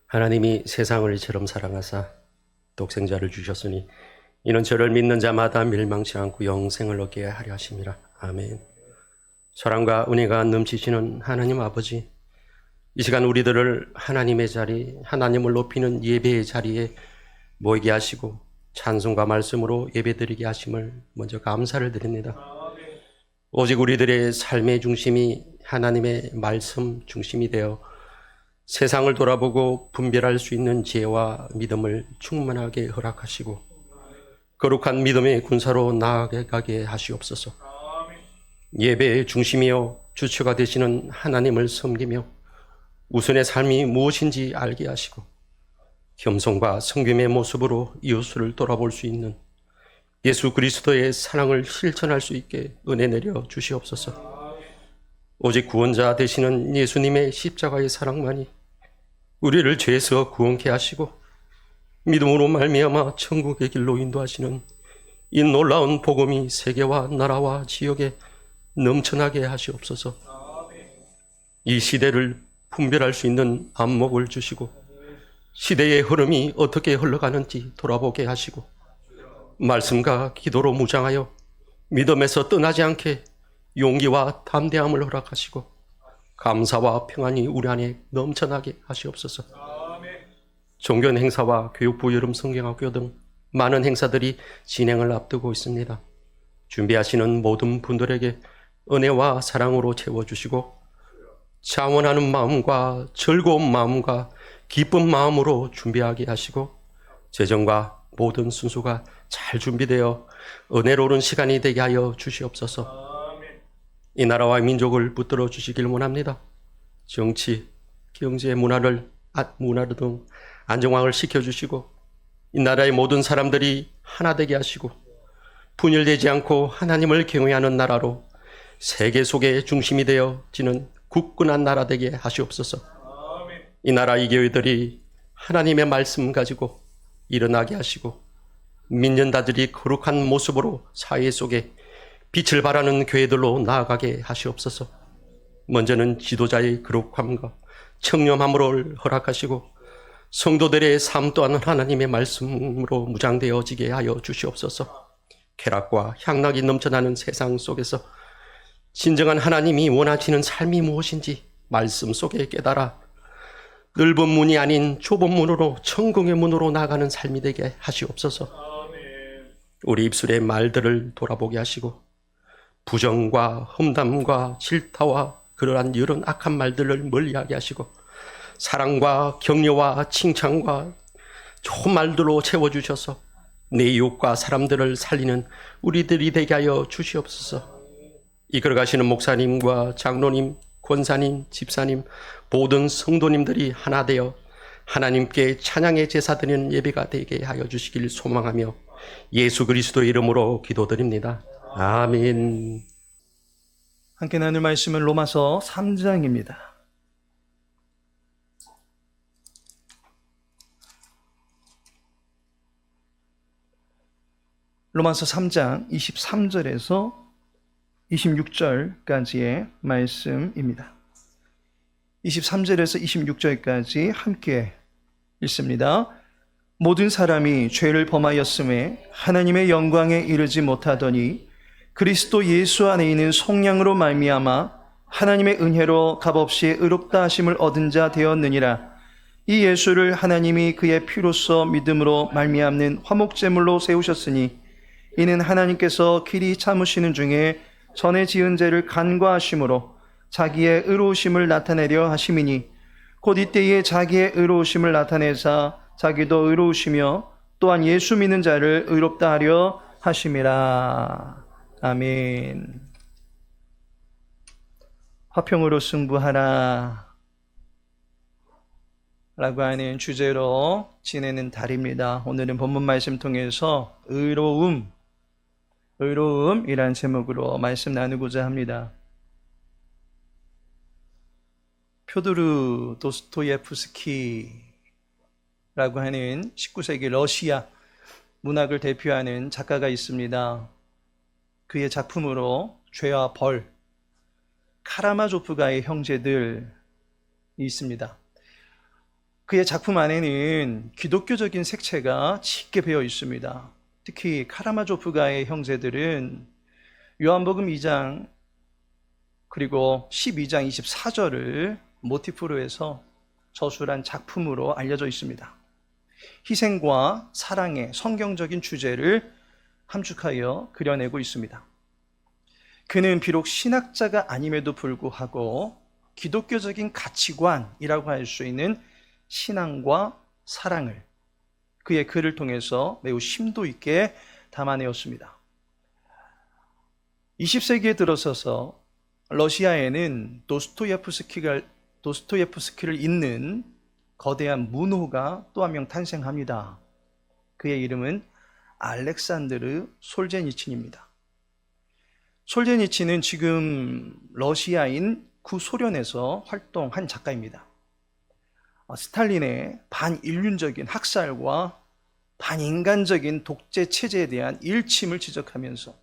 하나님이 세상을 이처럼 사랑하사 독생자를 주셨으니 이는 저를 믿는 자마다 멸망치 않고 영생을 얻게 하려 하심이라. 아멘. 사랑과 은혜가 넘치시는 하나님 아버지, 이 시간 우리들을 하나님의 자리, 하나님을 높이는 예배의 자리에 모이게 하시고 찬송과 말씀으로 예배드리게 하심을 먼저 감사를 드립니다. 오직 우리들의 삶의 중심이 하나님의 말씀 중심이 되어 세상을 돌아보고 분별할 수 있는 지혜와 믿음을 충만하게 허락하시고 거룩한 믿음의 군사로 나아가게 하시옵소서. 예배의 중심이요 주체가 되시는 하나님을 섬기며 우선의 삶이 무엇인지 알게 하시고 겸손과 성김의 모습으로 이웃을 돌아볼 수 있는 예수 그리스도의 사랑을 실천할 수 있게 은혜 내려 주시옵소서. 오직 구원자 되시는 예수님의 십자가의 사랑만이 우리를 죄에서 구원케 하시고 믿음으로 말미암아 천국의 길로 인도하시는 이 놀라운 복음이 세계와 나라와 지역에 넘쳐나게 하시옵소서. 이 시대를 분별할 수 있는 안목을 주시고 시대의 흐름이 어떻게 흘러가는지 돌아보게 하시고 말씀과 기도로 무장하여 믿음에서 떠나지 않게 용기와 담대함을 허락하시고 감사와 평안이 우리 안에 넘쳐나게 하시옵소서. 종교 행사와 교육부 여름 성경학교 등 많은 행사들이 진행을 앞두고 있습니다. 준비하시는 모든 분들에게 은혜와 사랑으로 채워주시고 자원하는 마음과 즐거운 마음과 기쁜 마음으로 준비하게 하시고 재정과 모든 순수가 잘 준비되어 은혜로운 시간이 되게 하여 주시옵소서. 이 나라와 민족을 붙들어 주시길 원합니다. 정치, 경제, 문화를 등 안정화를 시켜주시고 이 나라의 모든 사람들이 하나 되게 하시고 분열되지 않고 하나님을 경외하는 나라로 세계 속의 중심이 되어지는 굳건한 나라 되게 하시옵소서. 이 나라 이 교회들이 하나님의 말씀 가지고 일어나게 하시고 믿는 자들이 거룩한 모습으로 사회 속에 빛을 발하는 교회들로 나아가게 하시옵소서. 먼저는 지도자의 거룩함과 청렴함을 허락하시고 성도들의 삶 또한 하나님의 말씀으로 무장되어지게 하여 주시옵소서. 쾌락과 향락이 넘쳐나는 세상 속에서 진정한 하나님이 원하시는 삶이 무엇인지 말씀 속에 깨달아 넓은 문이 아닌 좁은 문으로 천국의 문으로 나아가는 삶이 되게 하시옵소서. 우리 입술의 말들을 돌아보게 하시고 부정과 험담과 질타와 그러한 이런 악한 말들을 멀리하게 하시고 사랑과 격려와 칭찬과 좋은 말들로 채워주셔서 내 이웃과 사람들을 살리는 우리들이 되게 하여 주시옵소서. 이끌어가시는 목사님과 장로님, 권사님, 집사님, 모든 성도님들이 하나 되어 하나님께 찬양의 제사 드리는 예배가 되게 하여 주시길 소망하며 예수 그리스도의 이름으로 기도드립니다. 아멘. 함께 나눌 말씀은 로마서 3장입니다. 로마서 3장 23절에서 26절까지의 말씀입니다. 23절에서 26절까지 함께 읽습니다. 모든 사람이 죄를 범하였음에 하나님의 영광에 이르지 못하더니 그리스도 예수 안에 있는 속량으로 말미암아 하나님의 은혜로 값없이 의롭다 하심을 얻은 자 되었느니라. 이 예수를 하나님이 그의 피로써 믿음으로 말미암는 화목제물로 세우셨으니 이는 하나님께서 길이 참으시는 중에 전에 지은 죄를 간과하심으로 자기의 의로우심을 나타내려 하심이니 곧 이때에 자기의 의로우심을 나타내사 자기도 의로우시며 또한 예수 믿는 자를 의롭다 하려 하심이라. 아멘. 화평으로 승부하라 라고 하는 주제로 지내는 달입니다. 오늘은 본문 말씀 통해서 의로움이란 제목으로 말씀 나누고자 합니다. 표도르 도스토예프스키라고 하는 19세기 러시아 문학을 대표하는 작가가 있습니다. 그의 작품으로 죄와 벌, 카라마조프가의 형제들이 있습니다. 그의 작품 안에는 기독교적인 색채가 짙게 배어 있습니다. 특히 카라마조프가의 형제들은 요한복음 2장 그리고 12장 24절을 모티프로 해서 저술한 작품으로 알려져 있습니다. 희생과 사랑의 성경적인 주제를 함축하여 그려내고 있습니다. 그는 비록 신학자가 아님에도 불구하고 기독교적인 가치관이라고 할 수 있는 신앙과 사랑을 그의 글을 통해서 매우 심도 있게 담아내었습니다. 20세기에 들어서서 러시아에는 도스토예프스키를 잇는 거대한 문호가 또 한 명 탄생합니다. 그의 이름은 알렉산드르 솔제니친입니다. 솔제니친은 지금 러시아인 구소련에서 활동한 작가입니다. 스탈린의 반인륜적인 학살과 반인간적인 독재 체제에 대한 일침을 지적하면서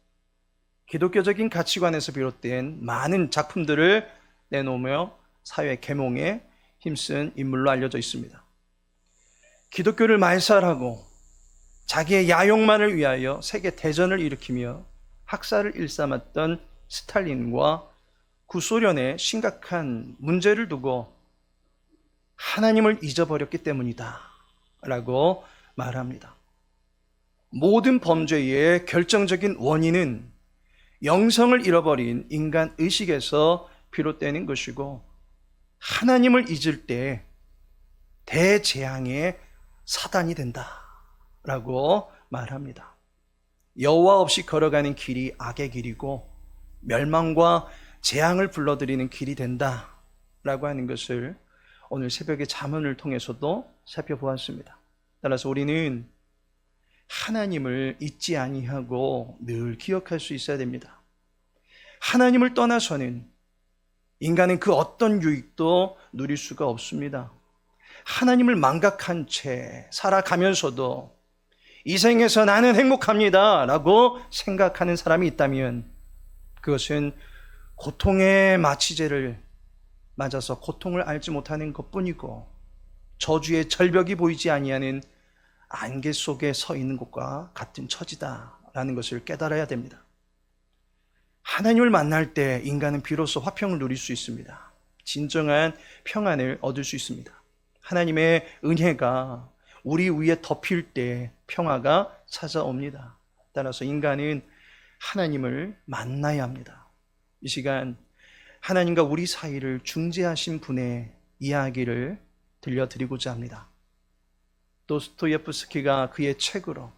기독교적인 가치관에서 비롯된 많은 작품들을 내놓으며 사회 계몽에 힘쓴 인물로 알려져 있습니다. 기독교를 말살하고 자기의 야욕만을 위하여 세계 대전을 일으키며 학살을 일삼았던 스탈린과 구소련의 심각한 문제를 두고 하나님을 잊어버렸기 때문이다 라고 말합니다. 모든 범죄의 결정적인 원인은 영성을 잃어버린 인간 의식에서 비롯되는 것이고 하나님을 잊을 때 대재앙의 사단이 된다 라고 말합니다. 여호와 없이 걸어가는 길이 악의 길이고 멸망과 재앙을 불러들이는 길이 된다 라고 하는 것을 오늘 새벽의 잠언을 통해서도 살펴보았습니다. 따라서 우리는 하나님을 잊지 아니하고 늘 기억할 수 있어야 됩니다. 하나님을 떠나서는 인간은 그 어떤 유익도 누릴 수가 없습니다. 하나님을 망각한 채 살아가면서도 이 생에서 나는 행복합니다 라고 생각하는 사람이 있다면 그것은 고통의 마취제를 맞아서 고통을 알지 못하는 것뿐이고 저주의 절벽이 보이지 아니하는 안개 속에 서 있는 것과 같은 처지다라는 것을 깨달아야 됩니다. 하나님을 만날 때 인간은 비로소 화평을 누릴 수 있습니다. 진정한 평안을 얻을 수 있습니다. 하나님의 은혜가 우리 위에 덮일 때 평화가 찾아옵니다. 따라서 인간은 하나님을 만나야 합니다. 이 시간 하나님과 우리 사이를 중재하신 분의 이야기를 들려드리고자 합니다. 도스토예프스키가 그의 책으로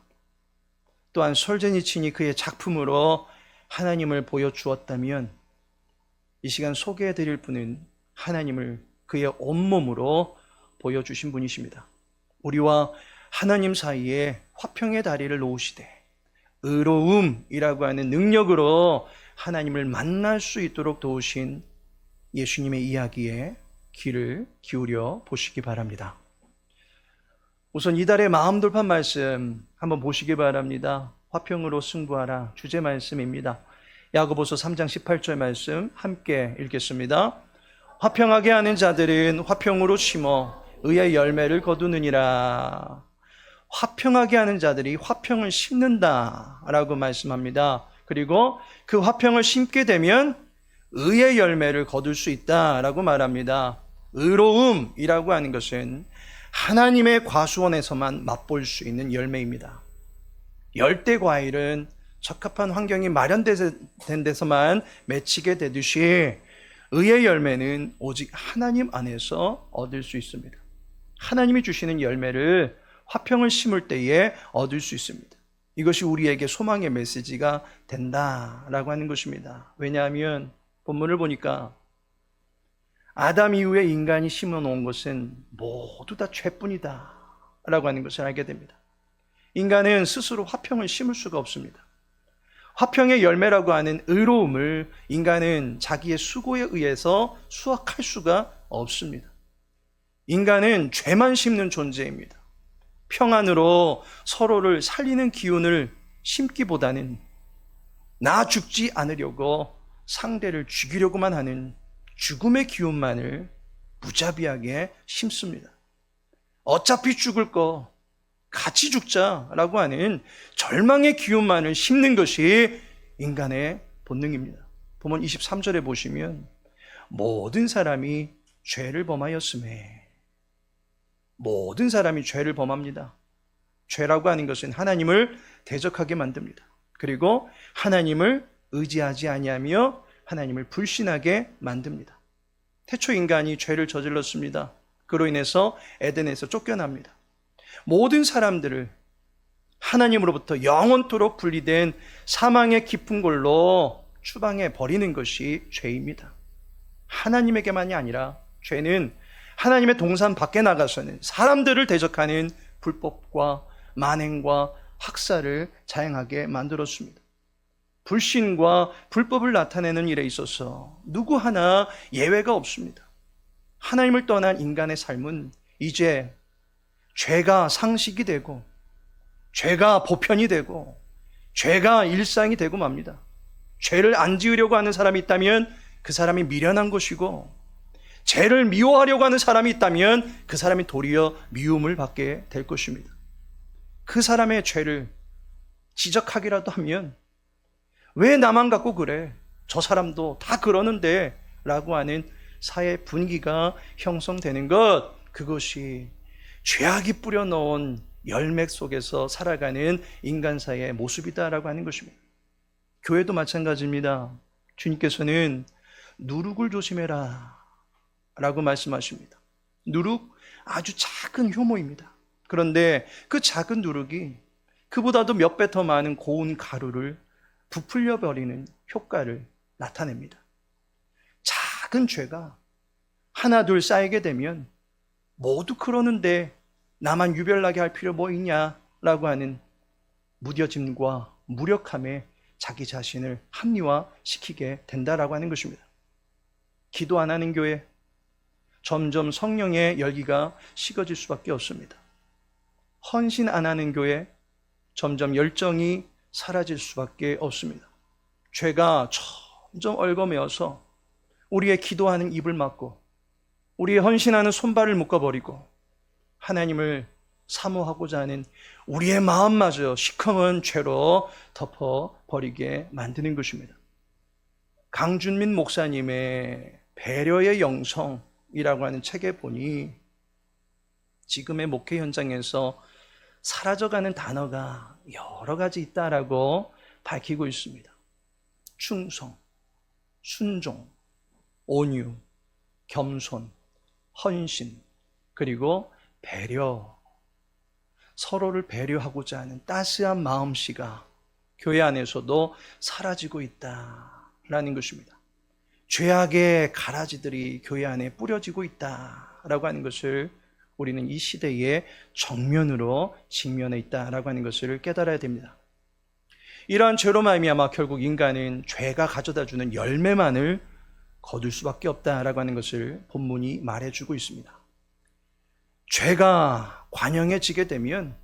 또한 솔제니친이 그의 작품으로 하나님을 보여주었다면 이 시간 소개해드릴 분은 하나님을 그의 온몸으로 보여주신 분이십니다. 우리와 하나님 사이에 화평의 다리를 놓으시되 의로움이라고 하는 능력으로 하나님을 만날 수 있도록 도우신 예수님의 이야기에 귀를 기울여 보시기 바랍니다. 우선 이달의 마음 돌판 말씀 한번 보시기 바랍니다. 화평으로 승부하라 주제 말씀입니다. 야고보서 3장 18절 말씀 함께 읽겠습니다. 화평하게 하는 자들은 화평으로 심어 의의 열매를 거두느니라. 화평하게 하는 자들이 화평을 심는다라고 말씀합니다. 그리고 그 화평을 심게 되면 의의 열매를 거둘 수 있다라고 말합니다. 의로움이라고 하는 것은 하나님의 과수원에서만 맛볼 수 있는 열매입니다. 열대 과일은 적합한 환경이 마련된 데서만 맺히게 되듯이 의의 열매는 오직 하나님 안에서 얻을 수 있습니다. 하나님이 주시는 열매를 화평을 심을 때에 얻을 수 있습니다. 이것이 우리에게 소망의 메시지가 된다라고 하는 것입니다. 왜냐하면 본문을 보니까 아담 이후에 인간이 심어놓은 것은 모두 다 죄뿐이다 라고 하는 것을 알게 됩니다. 인간은 스스로 화평을 심을 수가 없습니다. 화평의 열매라고 하는 의로움을 인간은 자기의 수고에 의해서 수확할 수가 없습니다. 인간은 죄만 심는 존재입니다. 평안으로 서로를 살리는 기운을 심기보다는 나 죽지 않으려고 상대를 죽이려고만 하는 죽음의 기운만을 무자비하게 심습니다. 어차피 죽을 거 같이 죽자라고 하는 절망의 기운만을 심는 것이 인간의 본능입니다. 보면 23절에 보시면 모든 사람이 죄를 범하였음에, 모든 사람이 죄를 범합니다. 죄라고 하는 것은 하나님을 대적하게 만듭니다. 그리고 하나님을 의지하지 아니하며 하나님을 불신하게 만듭니다. 태초 인간이 죄를 저질렀습니다. 그로 인해서 에덴에서 쫓겨납니다. 모든 사람들을 하나님으로부터 영원토록 분리된 사망의 깊은 골로 추방해 버리는 것이 죄입니다. 하나님에게만이 아니라 죄는 하나님의 동산 밖에 나가서는 사람들을 대적하는 불법과 만행과 학살을 자행하게 만들었습니다. 불신과 불법을 나타내는 일에 있어서 누구 하나 예외가 없습니다. 하나님을 떠난 인간의 삶은 이제 죄가 상식이 되고, 죄가 보편이 되고, 죄가 일상이 되고 맙니다. 죄를 안 지으려고 하는 사람이 있다면 그 사람이 미련한 것이고, 죄를 미워하려고 하는 사람이 있다면 그 사람이 도리어 미움을 받게 될 것입니다. 그 사람의 죄를 지적하기라도 하면 왜 나만 갖고 그래? 저 사람도 다 그러는데 라고 하는 사회 분위기가 형성되는 것, 그것이 죄악이 뿌려놓은 열맥 속에서 살아가는 인간사의 모습이다라고 하는 것입니다. 교회도 마찬가지입니다. 주님께서는 누룩을 조심해라 라고 말씀하십니다. 누룩, 아주 작은 효모입니다. 그런데 그 작은 누룩이 그보다도 몇 배 더 많은 고운 가루를 부풀려 버리는 효과를 나타냅니다. 작은 죄가 하나 둘 쌓이게 되면 모두 그러는데 나만 유별나게 할 필요 뭐 있냐라고 하는 무뎌짐과 무력함에 자기 자신을 합리화시키게 된다라고 하는 것입니다. 기도 안 하는 교회, 점점 성령의 열기가 식어질 수밖에 없습니다. 헌신 안 하는 교회, 점점 열정이 사라질 수밖에 없습니다. 죄가 점점 얽어매어서 우리의 기도하는 입을 막고 우리의 헌신하는 손발을 묶어버리고 하나님을 사모하고자 하는 우리의 마음마저 시커먼 죄로 덮어버리게 만드는 것입니다. 강준민 목사님의 배려의 영성이라고 하는 책에 보니 지금의 목회 현장에서 사라져가는 단어가 여러 가지 있다라고 밝히고 있습니다. 충성, 순종, 온유, 겸손, 헌신, 그리고 배려, 서로를 배려하고자 하는 따스한 마음씨가 교회 안에서도 사라지고 있다라는 것입니다. 죄악의 가라지들이 교회 안에 뿌려지고 있다라고 하는 것을 우리는 이 시대의 정면으로 직면해 있다라고 하는 것을 깨달아야 됩니다. 이러한 죄로 말미암아 결국 인간은 죄가 가져다주는 열매만을 거둘 수밖에 없다라고 하는 것을 본문이 말해주고 있습니다. 죄가 관영해지게 되면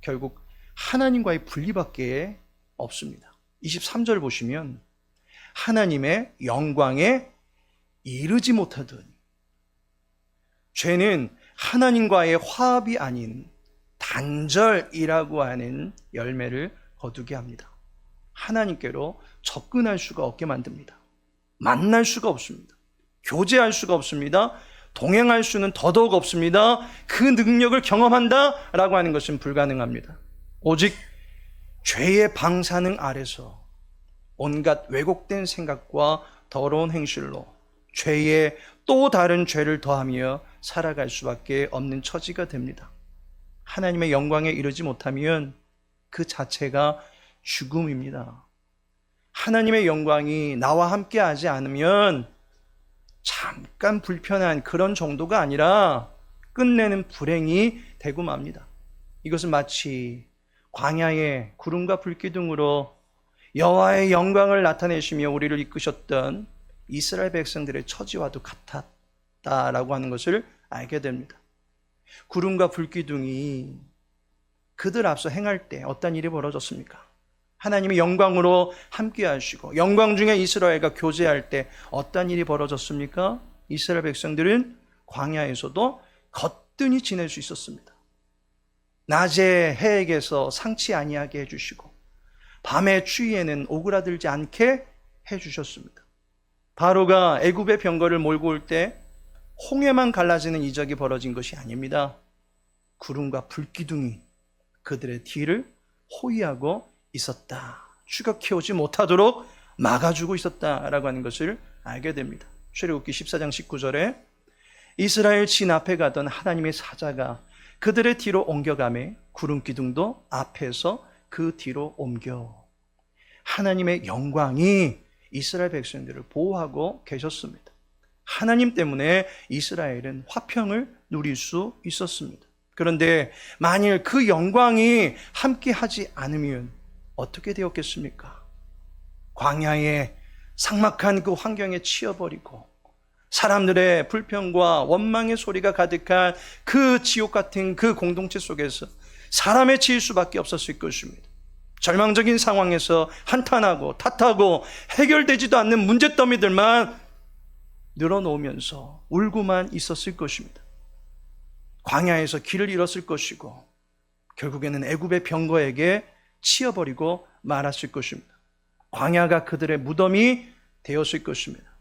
결국 하나님과의 분리밖에 없습니다. 23절 보시면 하나님의 영광에 이르지 못하더니, 죄는 하나님과의 화합이 아닌 단절이라고 하는 열매를 거두게 합니다. 하나님께로 접근할 수가 없게 만듭니다. 만날 수가 없습니다. 교제할 수가 없습니다. 동행할 수는 더더욱 없습니다. 그 능력을 경험한다라고 하는 것은 불가능합니다. 오직 죄의 방사능 아래서 온갖 왜곡된 생각과 더러운 행실로 죄에 또 다른 죄를 더하며 살아갈 수밖에 없는 처지가 됩니다. 하나님의 영광에 이르지 못하면 그 자체가 죽음입니다. 하나님의 영광이 나와 함께 하지 않으면 잠깐 불편한 그런 정도가 아니라 끝내는 불행이 되고 맙니다. 이것은 마치 광야의 구름과 불기둥으로 여호와의 영광을 나타내시며 우리를 이끄셨던 이스라엘 백성들의 처지와도 같았다라고 하는 것을 알게 됩니다. 구름과 불기둥이 그들 앞서 행할 때 어떤 일이 벌어졌습니까? 하나님의 영광으로 함께 하시고 영광 중에 이스라엘과 교제할 때 어떤 일이 벌어졌습니까? 이스라엘 백성들은 광야에서도 든든히 지낼 수 있었습니다. 낮에 해에게서 상치 아니하게 해주시고 밤의 추위에는 오그라들지 않게 해주셨습니다. 바로가 애굽의 병거를 몰고 올 때 홍해만 갈라지는 이적이 벌어진 것이 아닙니다. 구름과 불기둥이 그들의 뒤를 호위하고 있었다. 추격해 오지 못하도록 막아주고 있었다라고 하는 것을 알게 됩니다. 출애굽기 14장 19절에 이스라엘 진 앞에 가던 하나님의 사자가 그들의 뒤로 옮겨가매 구름 기둥도 앞에서 그 뒤로 옮겨. 하나님의 영광이 이스라엘 백성들을 보호하고 계셨습니다. 하나님 때문에 이스라엘은 화평을 누릴 수 있었습니다. 그런데 만일 그 영광이 함께하지 않으면 어떻게 되었겠습니까? 광야의 삭막한 그 환경에 치여버리고 사람들의 불평과 원망의 소리가 가득한 그 지옥 같은 그 공동체 속에서 사람의 치일 수밖에 없었을 것입니다. 절망적인 상황에서 한탄하고 탓하고 해결되지도 않는 문제더미들만 늘어놓으면서 울고만 있었을 것입니다. 광야에서 길을 잃었을 것이고 결국에는 애굽의 병거에게 치여버리고 말았을 것입니다. 광야가 그들의 무덤이 되었을 것입니다.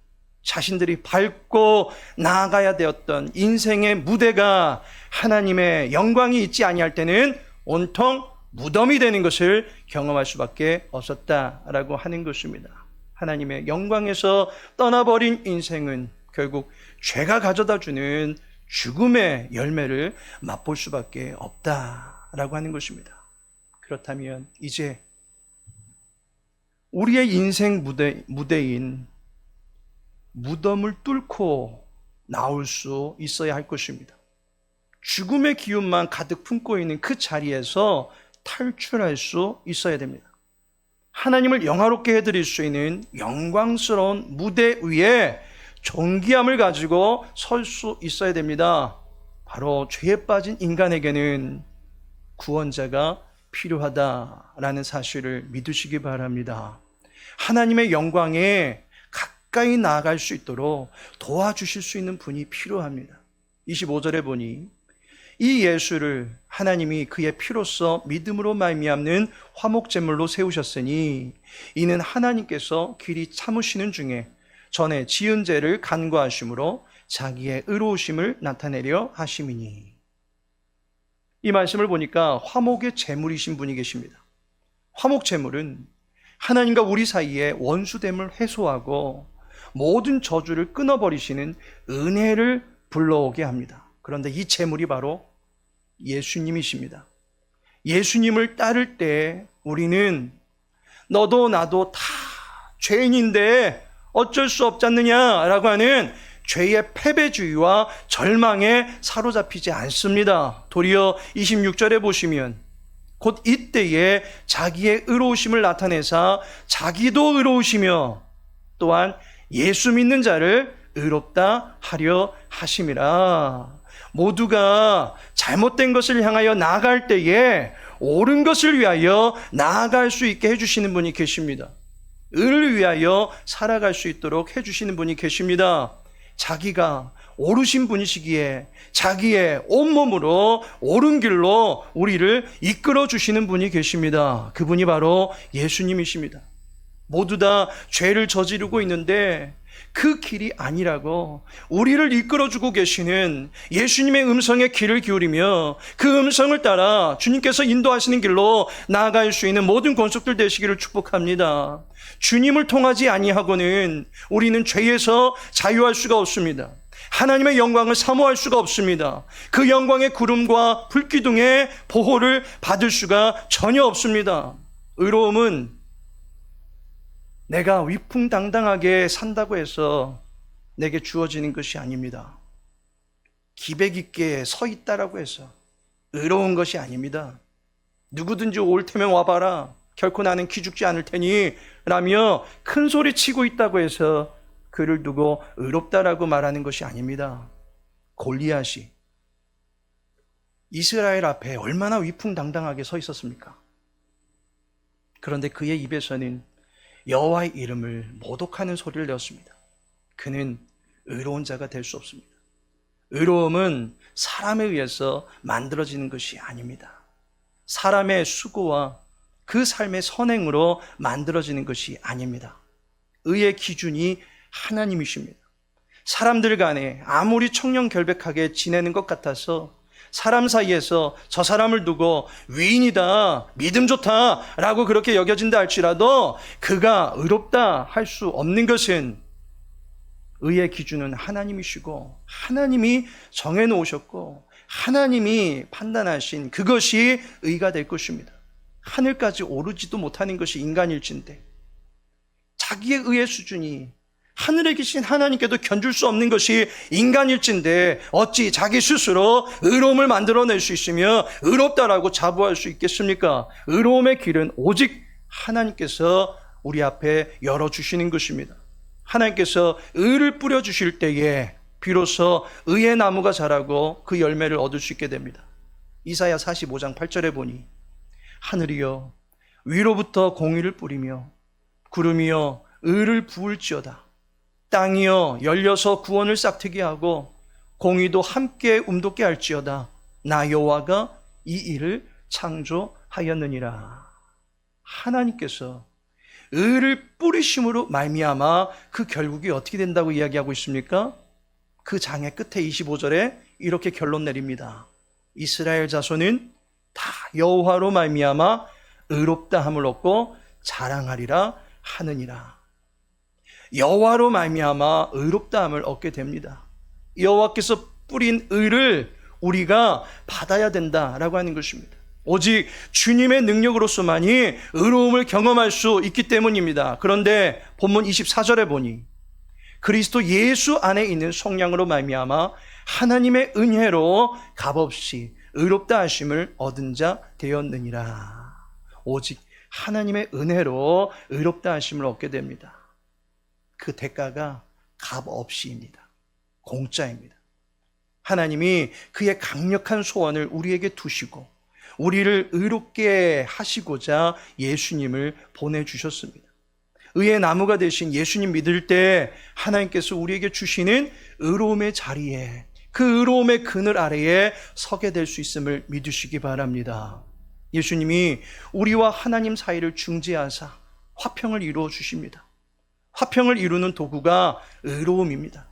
자신들이 밟고 나아가야 되었던 인생의 무대가 하나님의 영광이 있지 아니할 때는 온통 무덤이 되는 것을 경험할 수밖에 없었다라고 하는 것입니다. 하나님의 영광에서 떠나버린 인생은 결국 죄가 가져다주는 죽음의 열매를 맛볼 수밖에 없다라고 하는 것입니다. 그렇다면 이제 우리의 인생 무대인 무덤을 뚫고 나올 수 있어야 할 것입니다. 죽음의 기운만 가득 품고 있는 그 자리에서 탈출할 수 있어야 됩니다. 하나님을 영화롭게 해드릴 수 있는 영광스러운 무대 위에 존귀함을 가지고 설 수 있어야 됩니다. 바로 죄에 빠진 인간에게는 구원자가 필요하다라는 사실을 믿으시기 바랍니다. 하나님의 영광에 가까이 나아갈 수 있도록 도와주실 수 있는 분이 필요합니다. 25절에 보니 이 예수를 하나님이 그의 피로써 믿음으로 말미암는 화목제물로 세우셨으니 이는 하나님께서 길이 참으시는 중에 전에 지은 죄를 간과하심으로 자기의 의로우심을 나타내려 하심이니. 이 말씀을 보니까 화목의 제물이신 분이 계십니다. 화목 제물은 하나님과 우리 사이에 원수됨을 해소하고 모든 저주를 끊어버리시는 은혜를 불러오게 합니다. 그런데 이 제물이 바로 예수님이십니다. 예수님을 따를 때 우리는 너도 나도 다 죄인인데 어쩔 수 없지 않느냐라고 하는 죄의 패배주의와 절망에 사로잡히지 않습니다. 도리어 26절에 보시면 곧 이때에 자기의 의로우심을 나타내사 자기도 의로우시며 또한 예수 믿는 자를 의롭다 하려 하심이라. 모두가 잘못된 것을 향하여 나아갈 때에 옳은 것을 위하여 나아갈 수 있게 해주시는 분이 계십니다. 의를 위하여 살아갈 수 있도록 해주시는 분이 계십니다. 자기가 오르신 분이시기에 자기의 온몸으로 옳은 길로 우리를 이끌어 주시는 분이 계십니다. 그분이 바로 예수님이십니다. 모두 다 죄를 저지르고 있는데 그 길이 아니라고 우리를 이끌어주고 계시는 예수님의 음성에 귀를 기울이며 그 음성을 따라 주님께서 인도하시는 길로 나아갈 수 있는 모든 권속들 되시기를 축복합니다. 주님을 통하지 아니하고는 우리는 죄에서 자유할 수가 없습니다. 하나님의 영광을 사모할 수가 없습니다. 그 영광의 구름과 불기둥의 보호를 받을 수가 전혀 없습니다. 의로움은 내가 위풍당당하게 산다고 해서 내게 주어지는 것이 아닙니다. 기백 있게 서 있다라고 해서 의로운 것이 아닙니다. 누구든지 올 테면 와봐라. 결코 나는 기죽지 않을 테니 라며 큰 소리 치고 있다고 해서 그를 두고 의롭다라고 말하는 것이 아닙니다. 골리앗이 이스라엘 앞에 얼마나 위풍당당하게 서 있었습니까? 그런데 그의 입에서는 여호와의 이름을 모독하는 소리를 내었습니다. 그는 의로운 자가 될 수 없습니다. 의로움은 사람에 의해서 만들어지는 것이 아닙니다. 사람의 수고와 그 삶의 선행으로 만들어지는 것이 아닙니다. 의의 기준이 하나님이십니다. 사람들 간에 아무리 청렴결백하게 지내는 것 같아서 사람 사이에서 저 사람을 두고 위인이다, 믿음 좋다 라고 그렇게 여겨진다 할지라도 그가 의롭다 할 수 없는 것은 의의 기준은 하나님이시고 하나님이 정해놓으셨고 하나님이 판단하신 그것이 의가 될 것입니다. 하늘까지 오르지도 못하는 것이 인간일진데 자기의 의의 수준이 하늘에 계신 하나님께도 견줄 수 없는 것이 인간일진데 어찌 자기 스스로 의로움을 만들어낼 수 있으며 의롭다라고 자부할 수 있겠습니까? 의로움의 길은 오직 하나님께서 우리 앞에 열어주시는 것입니다. 하나님께서 의를 뿌려주실 때에 비로소 의의 나무가 자라고 그 열매를 얻을 수 있게 됩니다. 이사야 45장 8절에 보니 하늘이여 위로부터 공의를 뿌리며 구름이여 의를 부을지어다. 땅이여 열려서 구원을 싹트게 하고 공의도 함께 움돋게 할지어다. 나 여호와가 이 일을 창조하였느니라. 하나님께서 의를 뿌리심으로 말미암아 그 결국이 어떻게 된다고 이야기하고 있습니까? 그 장의 끝에 25절에 이렇게 결론 내립니다. 이스라엘 자손은 다 여호와로 말미암아 의롭다함을 얻고 자랑하리라 하느니라. 여호와로 말미암아 의롭다함을 얻게 됩니다. 여호와께서 뿌린 의를 우리가 받아야 된다라고 하는 것입니다. 오직 주님의 능력으로서만이 의로움을 경험할 수 있기 때문입니다. 그런데 본문 24절에 보니 그리스도 예수 안에 있는 성령으로 말미암아 하나님의 은혜로 값없이 의롭다 하심을 얻은 자 되었느니라. 오직 하나님의 은혜로 의롭다 하심을 얻게 됩니다. 그 대가가 값없이입니다. 공짜입니다. 하나님이 그의 강력한 소원을 우리에게 두시고 우리를 의롭게 하시고자 예수님을 보내주셨습니다. 의의 나무가 되신 예수님 믿을 때 하나님께서 우리에게 주시는 의로움의 자리에 그 의로움의 그늘 아래에 서게 될 수 있음을 믿으시기 바랍니다. 예수님이 우리와 하나님 사이를 중재하사 화평을 이루어 주십니다. 화평을 이루는 도구가 의로움입니다.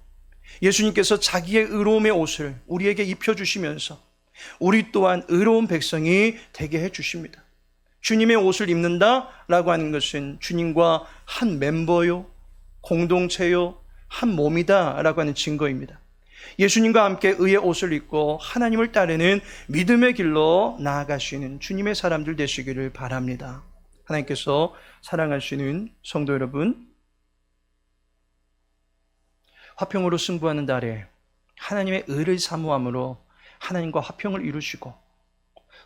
예수님께서 자기의 의로움의 옷을 우리에게 입혀주시면서 우리 또한 의로운 백성이 되게 해주십니다. 주님의 옷을 입는다라고 하는 것은 주님과 한 멤버요, 공동체요, 한 몸이다라고 하는 증거입니다. 예수님과 함께 의의 옷을 입고 하나님을 따르는 믿음의 길로 나아가시는 주님의 사람들 되시기를 바랍니다. 하나님께서 사랑하시는 성도 여러분, 화평으로 승부하는 날에 하나님의 의를 사모함으로 하나님과 화평을 이루시고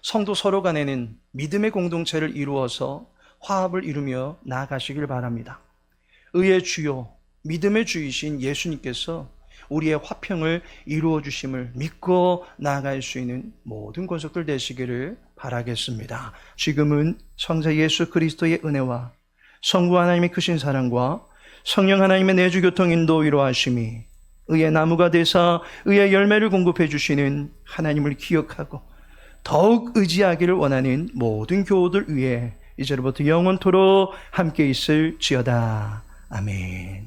성도 서로 간에는 믿음의 공동체를 이루어서 화합을 이루며 나아가시길 바랍니다. 의의 주요, 믿음의 주이신 예수님께서 우리의 화평을 이루어 주심을 믿고 나아갈 수 있는 모든 권속들 되시기를 바라겠습니다. 지금은 성자 예수 그리스도의 은혜와 성부 하나님의 크신 사랑과 성령 하나님의 내주 교통 인도 위로하심이 의의 나무가 되사 의의 열매를 공급해 주시는 하나님을 기억하고 더욱 의지하기를 원하는 모든 교우들 위해 이제로부터 영원토록 함께 있을지어다. 아멘.